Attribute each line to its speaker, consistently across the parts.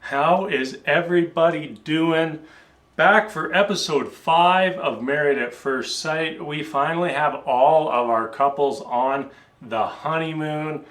Speaker 1: How is everybody doing? Back for episode 5 of Married at First Sight. We finally have all of our couples on the honeymoon.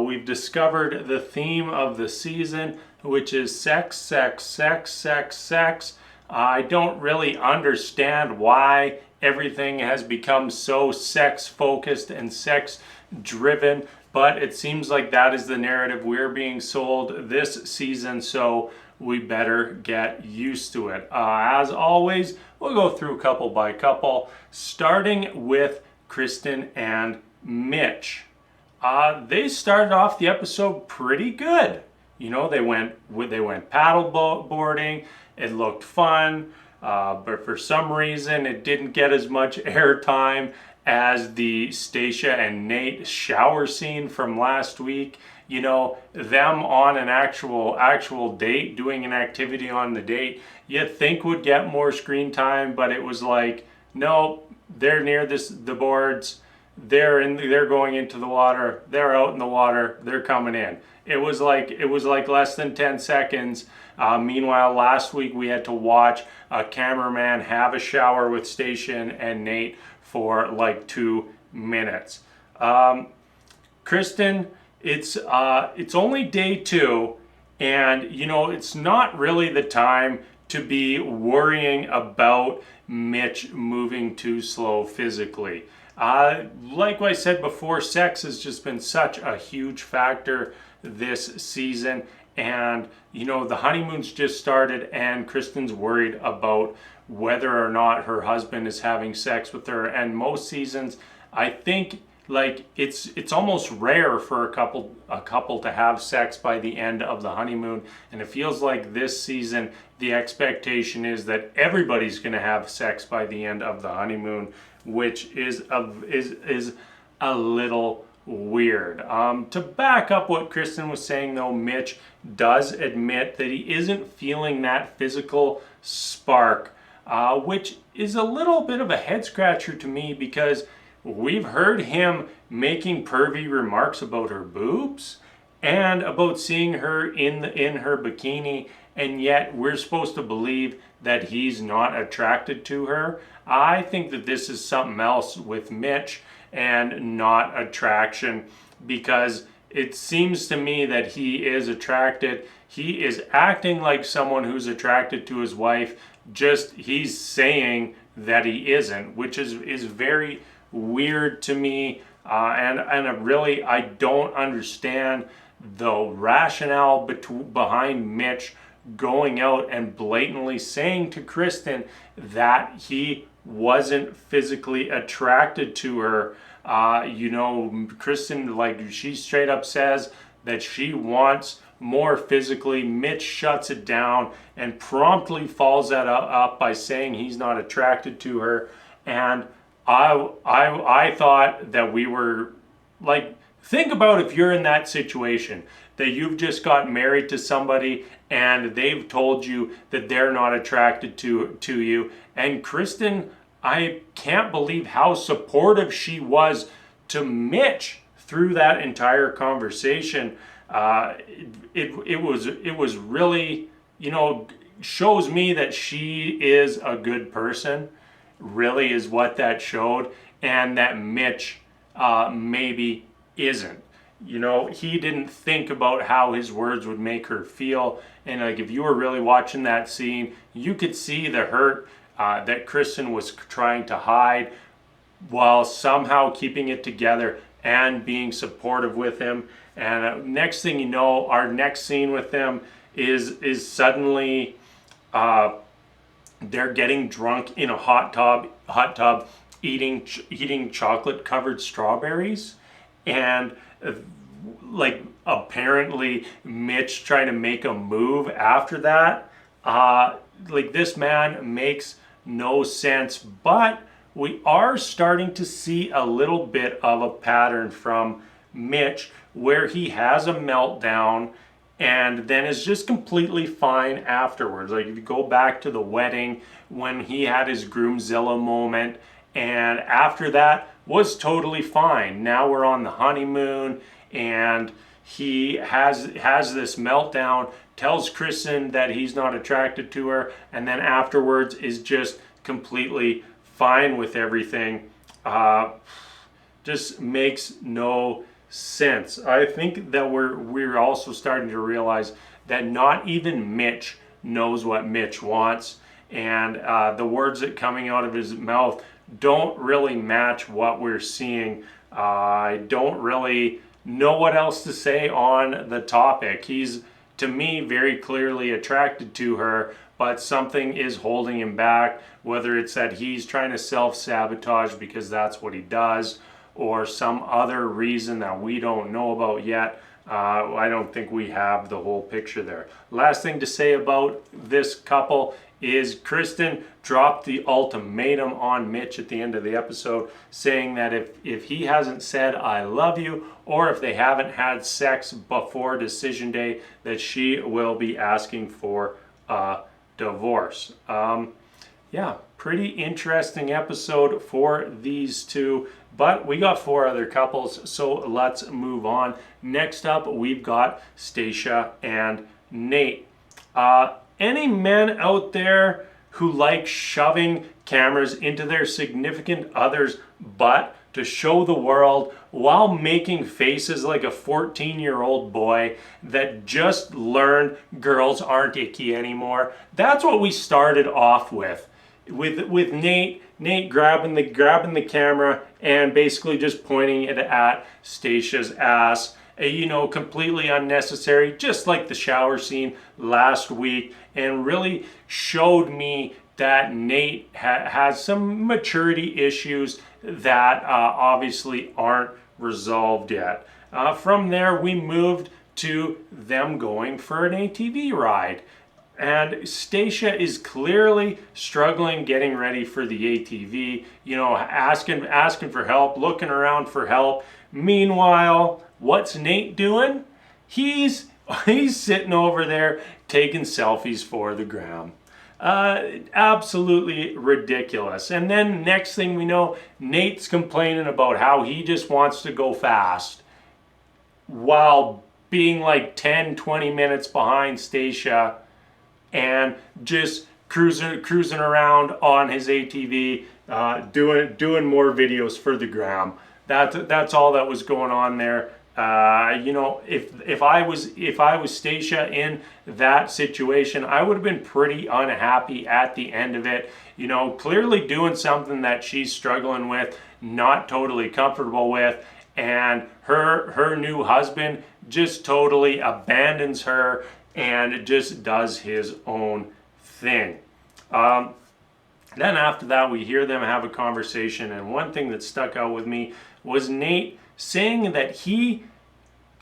Speaker 1: We've discovered the theme of the season, which is sex, sex, sex, sex, sex. I don't really understand why everything has become so sex focused and sex driven, but it seems like that is the narrative we're being sold this season, so we better get used to it. As always, we'll go through couple by couple, starting with Kristin and Mitch. They started off the episode pretty good. You know, they went paddle boarding. It looked fun, but for some reason it didn't get as much airtime as the Stacia and Nate shower scene from last week. You know, them on an actual date, doing an activity on the date, you'd think would get more screen time, but it was like, no, they're near the boards, they're going into the water, they're out in the water, they're coming in. It was like less than 10 seconds. Meanwhile, last week we had to watch a cameraman have a shower with Stacia and Nate for like 2 minutes. Kristin, it's only day 2, and you know, it's not really the time to be worrying about Mitch moving too slow physically. Like I said before, sex has just been such a huge factor this season, and you know, the honeymoon's just started and Kristin's worried about whether or not her husband is having sex with her. And most seasons, I think, like it's almost rare for a couple to have sex by the end of the honeymoon, and it feels like this season the expectation is that everybody's going to have sex by the end of the honeymoon, which is a little weird. To back up what Kristin was saying though, Mitch does admit that he isn't feeling that physical spark, which is a little bit of a head scratcher to me, because we've heard him making pervy remarks about her boobs and about seeing her in her bikini, and yet we're supposed to believe that he's not attracted to her. I think that this is something else with Mitch and not attraction, because it seems to me that he is attracted. He is acting like someone who's attracted to his wife, just he's saying that he isn't, which is very weird to me, and really I don't understand the rationale behind Mitch going out and blatantly saying to Kristin that he wasn't physically attracted to her. You know, Kristin, like, she straight up says that she wants more physically. Mitch shuts it down and promptly follows that up by saying he's not attracted to her. And I thought that we were like, think about if you're in that situation, that you've just got married to somebody and they've told you that they're not attracted to you. And Kristin, I can't believe how supportive she was to Mitch through that entire conversation. It was really, you know, shows me that she is a good person, really is what that showed, and that Mitch maybe isn't. You know, he didn't think about how his words would make her feel, and like, if you were really watching that scene, you could see the hurt that Kristin was trying to hide while somehow keeping it together and being supportive with him. And next thing you know, our next scene with them is suddenly they're getting drunk in a hot tub eating chocolate covered strawberries, and like apparently Mitch trying to make a move after that. Like, this man makes no sense, but we are starting to see a little bit of a pattern from Mitch where he has a meltdown and then is just completely fine afterwards. Like, if you go back to the wedding when he had his groomzilla moment, and after that was totally fine. Now we're on the honeymoon and he has this meltdown tells Kristin that he's not attracted to her, and then afterwards is just completely fine with everything. Just makes no sense. I think that we're also starting to realize that not even Mitch knows what Mitch wants, and the words that coming out of his mouth don't really match what we're seeing. I don't really know what else to say on the topic. He's, to me, very clearly attracted to her, but something is holding him back, whether it's that he's trying to self-sabotage because that's what he does, or some other reason that we don't know about yet. I don't think we have the whole picture there. Last thing to say about this couple is Kristin dropped the ultimatum on Mitch at the end of the episode, saying that if he hasn't said I love you, or if they haven't had sex before decision day, that she will be asking for a divorce. Yeah, pretty interesting episode for these two, but we got 4 other couples, so let's move on. Next up, we've got Stacia and Nate. Any men out there who like shoving cameras into their significant other's butt to show the world while making faces like a 14-year-old boy that just learned girls aren't icky anymore? That's what we started off with Nate grabbing the camera and basically just pointing it at Stacia's ass. You know, completely unnecessary, just like the shower scene last week, and really showed me that Nate has some maturity issues that obviously aren't resolved yet. From there, we moved to them going for an ATV ride. And Stacia is clearly struggling getting ready for the ATV, you know, asking for help, looking around for help. Meanwhile, what's Nate doing? He's sitting over there taking selfies for the gram. Absolutely ridiculous. And then next thing we know, Nate's complaining about how he just wants to go fast while being like 10-20 minutes behind Stacia and just cruising around on his ATV, doing more videos for the gram. That's all that was going on there. You know, if I was Stacia in that situation, I would have been pretty unhappy at the end of it. You know, clearly doing something that she's struggling with, not totally comfortable with, and her new husband just totally abandons her and just does his own thing. Then after that, we hear them have a conversation, and one thing that stuck out with me was Nate saying that he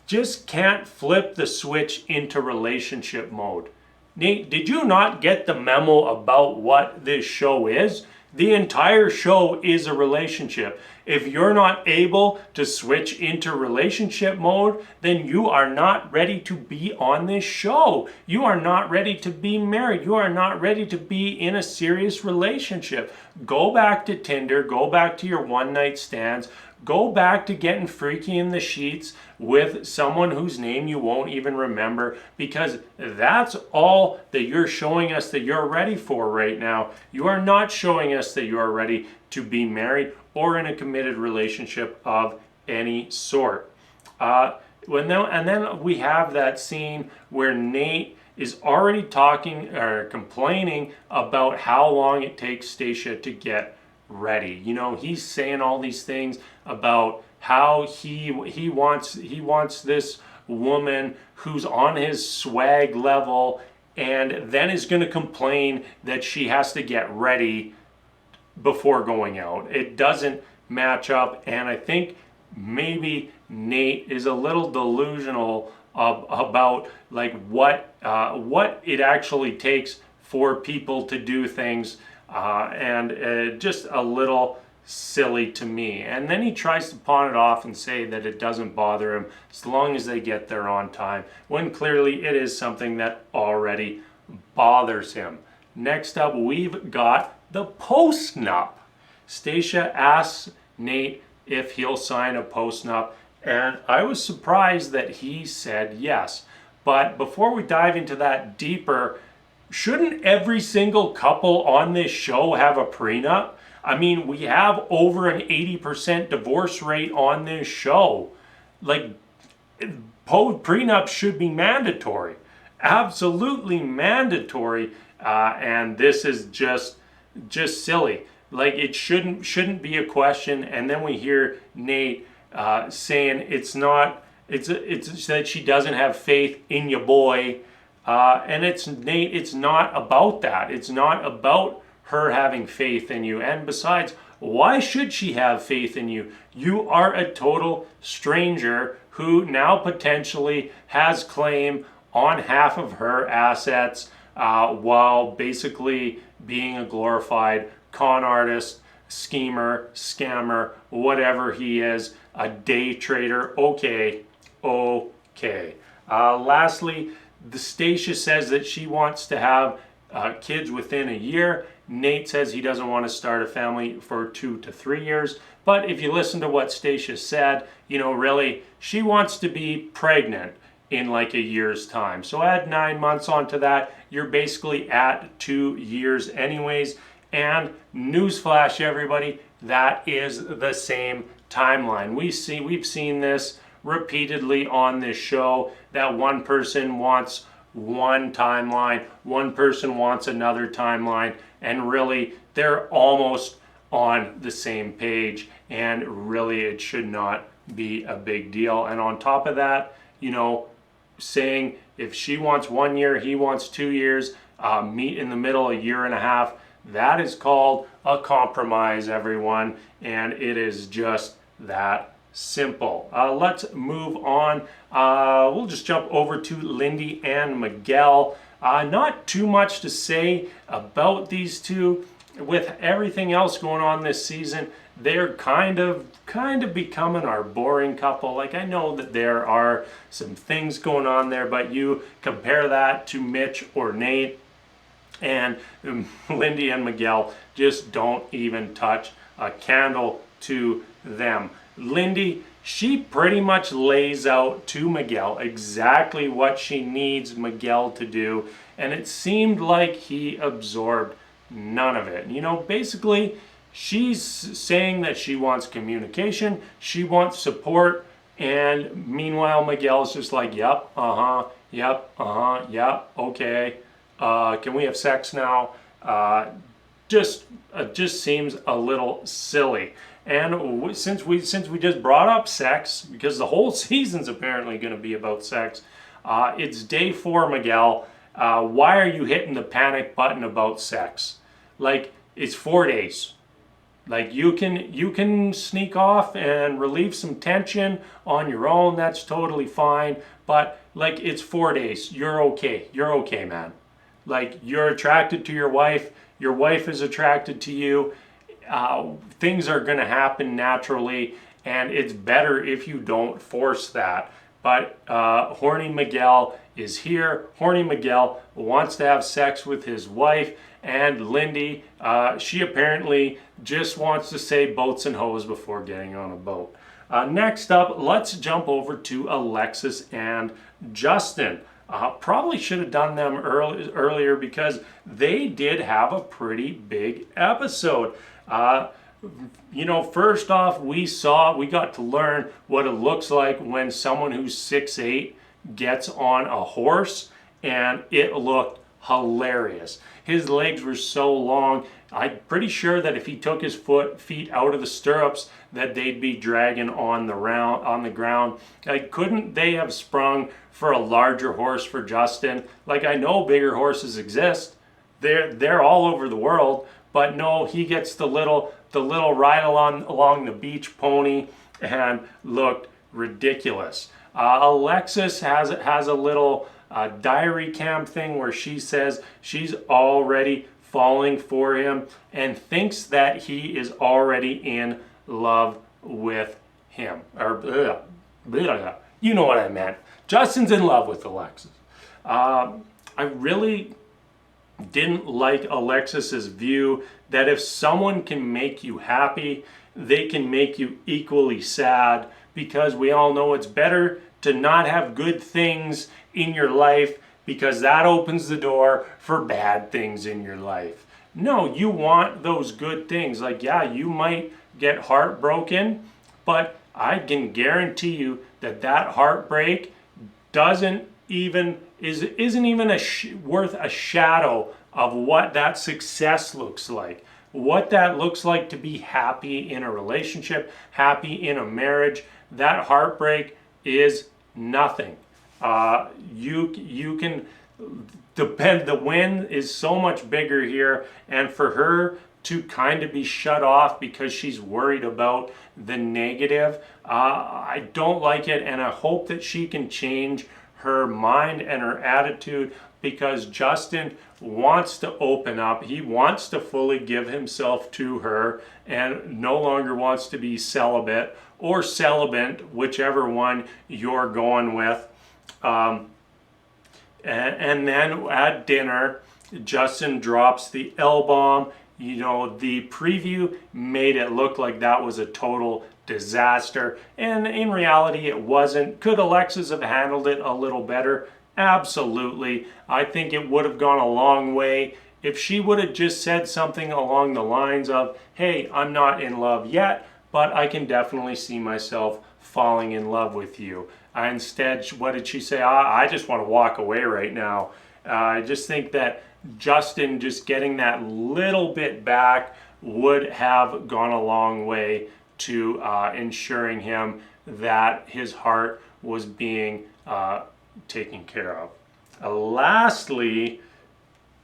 Speaker 1: just can't flip the switch into relationship mode. Nate, did you not get the memo about what this show is? The entire show is a relationship. If you're not able to switch into relationship mode, then you are not ready to be on this show. You are not ready to be married. You are not ready to be in a serious relationship. Go back to Tinder. Go back to your one-night stands. Go back to getting freaky in the sheets with someone whose name you won't even remember, because that's all that you're showing us that you're ready for right now. You are not showing us that you are ready to be married or in a committed relationship of any sort. And then we have that scene where Nate is already talking or complaining about how long it takes Stacia to get ready. You know, he's saying all these things about how he wants this woman who's on his swag level, and then is going to complain that she has to get ready before going out. It doesn't match up, and I think maybe Nate is a little delusional about like what it actually takes for people to do things, and just a little silly to me. And then he tries to pawn it off and say that it doesn't bother him as long as they get there on time, when clearly it is something that already bothers him. Next up, we've got the post-nup. Stacia asks Nate if he'll sign a post-nup, and I was surprised that he said yes. But before we dive into that deeper, shouldn't every single couple on this show have a prenup? I mean, we have over an 80% divorce rate on this show. Like, prenup should be mandatory, absolutely mandatory, and this is just silly. Like, it shouldn't be a question. And then we hear Nate saying it's that she doesn't have faith in your boy, and it's Nate. It's not about that. It's not about her having faith in you. And besides, why should she have faith in you? You are a total stranger who now potentially has claim on half of her assets, while basically being a glorified con artist, schemer, scammer, whatever he is, a day trader. Okay. Lastly, Stacia says that she wants to have kids within a year. Nate says he doesn't want to start a family for 2 to 3 years. But if you listen to what Stacia said, really, she wants to be pregnant in like a year's time. So add 9 months onto that, you're basically at 2 years anyways. And newsflash, everybody, that is the same timeline. We've seen this repeatedly on this show, that one person wants one timeline, one person wants another timeline, and really they're almost on the same page, and really it should not be a big deal. And on top of that, saying if she wants 1 year, he wants 2 years, meet in the middle, a year and a half, that is called a compromise, everyone, and it is just that simple. Let's move on. We'll just jump over to Lindsey and Miguel. Not too much to say about these two. With everything else going on this season, they're kind of becoming our boring couple. Like, I know that there are some things going on there, but you compare that to Mitch or Nate, and Lindsey and Miguel just don't even touch a candle to them. Lindsey, she pretty much lays out to Miguel exactly what she needs Miguel to do, and it seemed like he absorbed none of it. Basically, she's saying that she wants communication, she wants support, and meanwhile Miguel's just like, yep, okay, can we have sex now? Just seems a little silly. And since we just brought up sex, because the whole season's apparently going to be about sex, it's day 4, Miguel. Why are you hitting the panic button about sex? Like, it's 4 days. Like, you can sneak off and relieve some tension on your own. That's totally fine. But like, it's 4 days. You're okay. You're okay, man. Like, you're attracted to your wife. Your wife is attracted to you. Things are going to happen naturally, and it's better if you don't force that. But Horny Miguel is here. Horny Miguel wants to have sex with his wife, and Lindsey, she apparently just wants to say boats and hoes before getting on a boat. Next up, let's jump over to Alexis and Justin. Probably should have done them earlier because they did have a pretty big episode. First off, we got to learn what it looks like when someone who's 6'8" gets on a horse, and it looked hilarious. His legs were so long, I'm pretty sure that if he took his feet out of the stirrups, that they'd be dragging on the ground. Like, couldn't they have sprung for a larger horse for Justin? Like, I know bigger horses exist. They're all over the world, but no, he gets the little ride along the beach pony, and looked ridiculous. Alexis has a little diary cam thing where she says she's already falling for him and thinks that he is already in love with him. You know what I meant. Justin's in love with Alexis. I really didn't like Alexis's view that if someone can make you happy, they can make you equally sad, because we all know it's better to not have good things in your life, because that opens the door for bad things in your life. No, you want those good things. Like, yeah, you might get heartbroken, but I can guarantee you that that heartbreak isn't even worth a shadow of what that success looks like. What that looks like to be happy in a relationship, happy in a marriage. That heartbreak is nothing. You can depend. The win is so much bigger here, and for her to kind of be shut off because she's worried about the negative, I don't like it, and I hope that she can change her mind and her attitude, because Justin wants to open up. He wants to fully give himself to her and no longer wants to be celibate or celibate, whichever one you're going with. And then at dinner, Justin drops the L-bomb. You know, the preview made it look like that was a total disaster, and in reality it wasn't. Could Alexis have handled it a little better? Absolutely. I think it would have gone a long way if she would have just said something along the lines of, hey, I'm not in love yet, but I can definitely see myself falling in love with you. Instead, what did she say? I just want to walk away right now. I just think that Justin just getting that little bit back would have gone a long way to ensuring him that his heart was being taken care of. Lastly,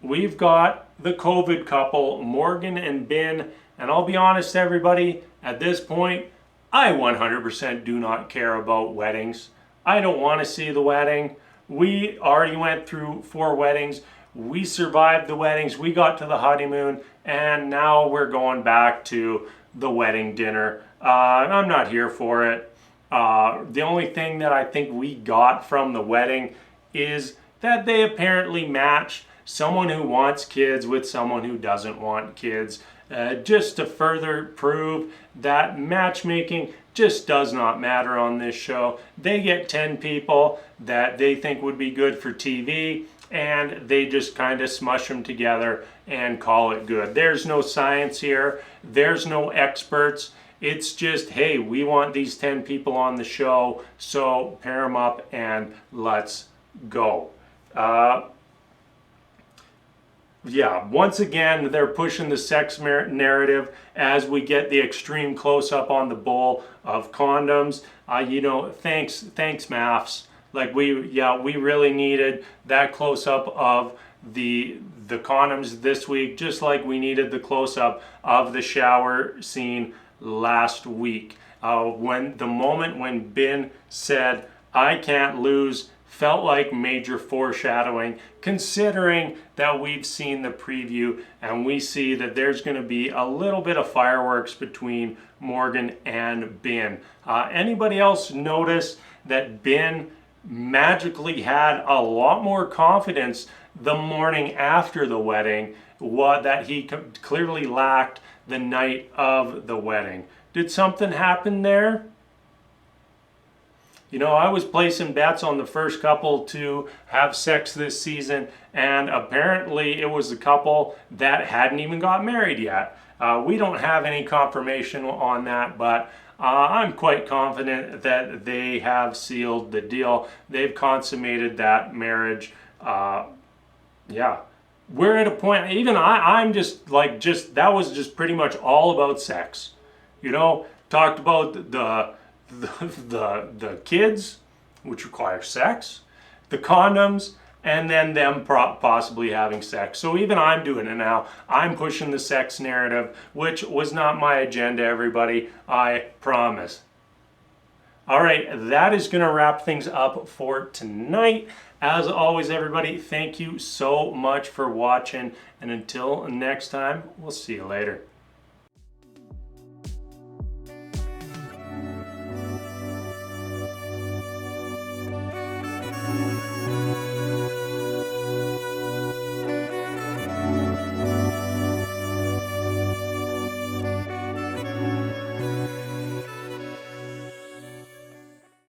Speaker 1: we've got the COVID couple, Morgan and Ben, and I'll be honest, everybody, at this point, I 100% do not care about weddings. I don't want to see the wedding. We already went through 4 weddings. We survived the weddings. We got to the honeymoon, and now we're going back to the wedding dinner. I'm not here for it. The only thing that I think we got from the wedding is that they apparently matched someone who wants kids with someone who doesn't want kids, just to further prove that matchmaking just does not matter on this show. They get 10 people that they think would be good for TV, and they just kind of smush them together and call it good. There's no science here. There's no experts. It's just, hey, we want these 10 people on the show, so pair them up and let's go. Yeah, once again, they're pushing the sex narrative as we get the extreme close-up on the bowl of condoms. You know, thanks MAFS. Like, we really needed that close-up of the condoms this week, just like we needed the close-up of the shower scene last week. When the moment when Ben said, "I can't lose," felt like major foreshadowing, considering that we've seen the preview and we see that there's going to be a little bit of fireworks between Morgan and Ben. Anybody else notice that Ben magically had a lot more confidence the morning after the wedding, that he clearly lacked the night of the wedding? Did something happen there? You know, I was placing bets on the first couple to have sex this season, and apparently it was a couple that hadn't even got married yet. We don't have any confirmation on that, but I'm quite confident that they have sealed the deal. They've consummated that marriage. Yeah. We're at a point, even I'm just that was just pretty much all about sex. You know, talked about the kids, which require sex, the condoms, and then them possibly having sex. So even I'm doing it now. I'm pushing the sex narrative, which was not my agenda, everybody. I promise. All right, that is going to wrap things up for tonight. As always, everybody, thank you so much for watching. And until next time, we'll see you later.